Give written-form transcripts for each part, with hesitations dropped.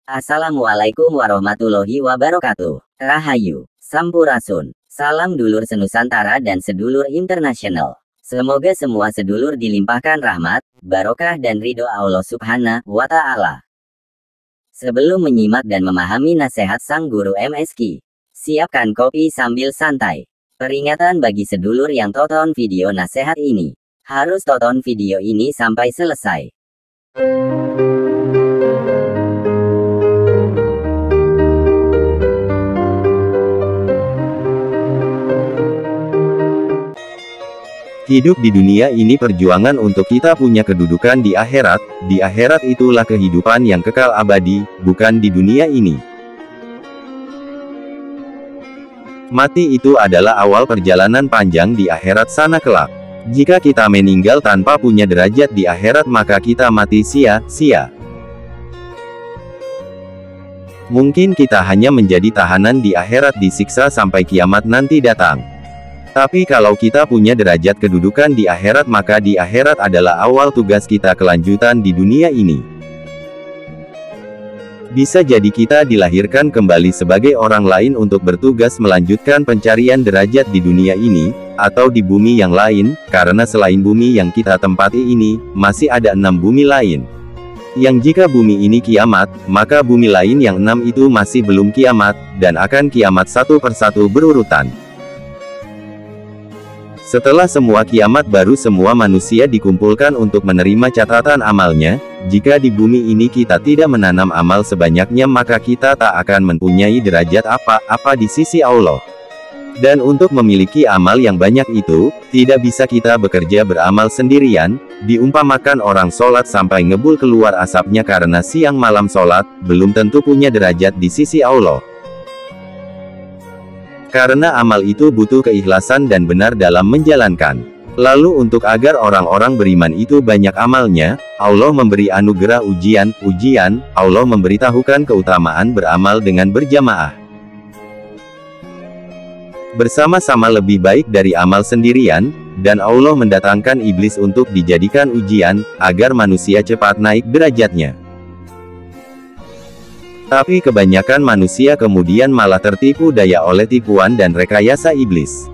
Assalamualaikum warahmatullahi wabarakatuh. Rahayu, Sampurasun. Salam dulur senusantara dan sedulur internasional. Semoga semua sedulur dilimpahkan rahmat, barokah dan ridho Allah Subhanahu wa Ta'ala. Sebelum menyimak dan memahami nasihat sang guru MSQ, siapkan kopi sambil santai. Peringatan bagi sedulur yang tonton video nasihat ini, harus tonton video ini sampai selesai. Hidup di dunia ini perjuangan untuk kita punya kedudukan di akhirat. Di akhirat itulah kehidupan yang kekal abadi, bukan di dunia ini. Mati itu adalah awal perjalanan panjang di akhirat sana kelak. Jika kita meninggal tanpa punya derajat di akhirat, maka kita mati sia-sia. Mungkin kita hanya menjadi tahanan di akhirat, disiksa sampai kiamat nanti datang. Tapi kalau kita punya derajat kedudukan di akhirat, maka di akhirat adalah awal tugas kita kelanjutan di dunia ini. Bisa jadi kita dilahirkan kembali sebagai orang lain untuk bertugas melanjutkan pencarian derajat di dunia ini, atau di bumi yang lain, karena selain bumi yang kita tempati ini, masih ada 6 bumi lain. Yang jika bumi ini kiamat, maka bumi lain yang 6 itu masih belum kiamat, dan akan kiamat satu persatu berurutan. Setelah semua kiamat baru semua manusia dikumpulkan untuk menerima catatan amalnya. Jika di bumi ini kita tidak menanam amal sebanyaknya, maka kita tak akan mempunyai derajat apa-apa di sisi Allah. Dan untuk memiliki amal yang banyak itu, tidak bisa kita bekerja beramal sendirian. Diumpamakan orang sholat sampai ngebul keluar asapnya karena siang malam sholat, belum tentu punya derajat di sisi Allah. Karena amal itu butuh keikhlasan dan benar dalam menjalankan. Lalu untuk agar orang-orang beriman itu banyak amalnya, Allah memberi anugerah ujian. Allah memberitahukan keutamaan beramal dengan berjamaah. Bersama-sama lebih baik dari amal sendirian, dan Allah mendatangkan iblis untuk dijadikan ujian, agar manusia cepat naik derajatnya. Tapi kebanyakan manusia kemudian malah tertipu daya oleh tipuan dan rekayasa iblis.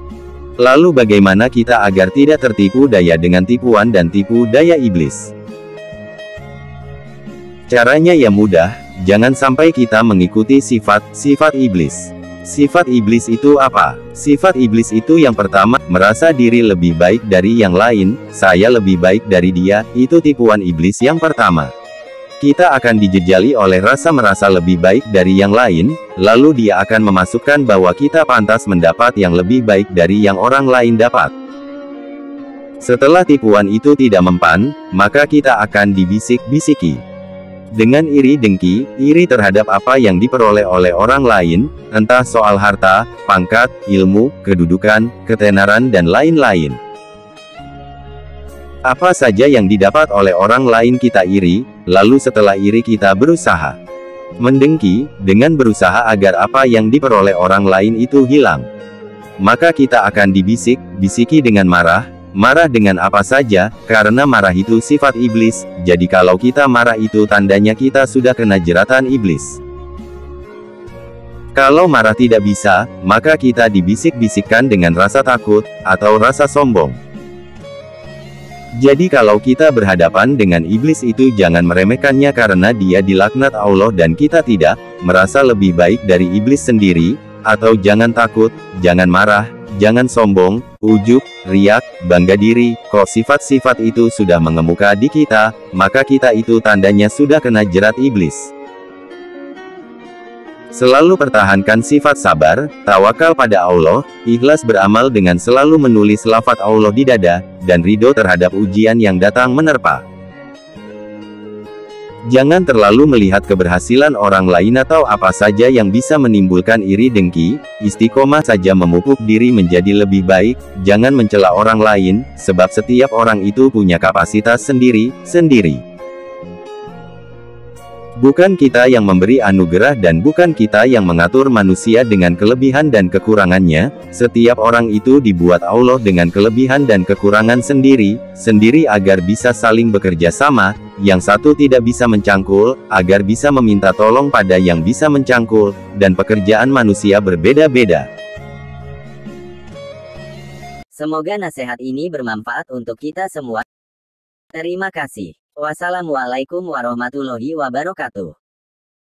Lalu bagaimana kita agar tidak tertipu daya dengan tipuan dan tipu daya iblis? Caranya ya mudah, jangan sampai kita mengikuti sifat iblis. Sifat iblis itu apa? Sifat iblis itu yang pertama, merasa diri lebih baik dari yang lain, saya lebih baik dari dia, itu tipuan iblis yang pertama. Kita akan dijejali oleh rasa merasa lebih baik dari yang lain, lalu dia akan memasukkan bahwa kita pantas mendapat yang lebih baik dari yang orang lain dapat. Setelah tipuan itu tidak mempan, maka kita akan dibisik-bisiki. Dengan iri dengki, iri terhadap apa yang diperoleh oleh orang lain, entah soal harta, pangkat, ilmu, kedudukan, ketenaran dan lain-lain. Apa saja yang didapat oleh orang lain kita iri, lalu setelah iri kita berusaha mendengki, dengan berusaha agar apa yang diperoleh orang lain itu hilang. Maka kita akan dibisik-bisiki dengan marah dengan apa saja, karena marah itu sifat iblis, jadi kalau kita marah itu tandanya kita sudah kena jeratan iblis. Kalau marah tidak bisa, maka kita dibisik-bisikkan dengan rasa takut, atau rasa sombong. Jadi kalau kita berhadapan dengan iblis itu jangan meremehkannya karena dia dilaknat Allah dan kita tidak merasa lebih baik dari iblis sendiri, atau jangan takut, jangan marah, jangan sombong, ujub, riak, bangga diri. Kalau sifat-sifat itu sudah mengemuka di kita, maka kita itu tandanya sudah kena jerat iblis. Selalu pertahankan sifat sabar, tawakal pada Allah, ikhlas beramal dengan selalu menulis lafaz Allah di dada, dan ridho terhadap ujian yang datang menerpa. Jangan terlalu melihat keberhasilan orang lain atau apa saja yang bisa menimbulkan iri dengki, istiqomah saja memupuk diri menjadi lebih baik, jangan mencela orang lain, sebab setiap orang itu punya kapasitas sendiri-sendiri. Bukan kita yang memberi anugerah dan bukan kita yang mengatur manusia dengan kelebihan dan kekurangannya, setiap orang itu dibuat Allah dengan kelebihan dan kekurangan sendiri-sendiri agar bisa saling bekerja sama, yang satu tidak bisa mencangkul, agar bisa meminta tolong pada yang bisa mencangkul, dan pekerjaan manusia berbeda-beda. Semoga nasihat ini bermanfaat untuk kita semua. Terima kasih. Wassalamualaikum warahmatullahi wabarakatuh.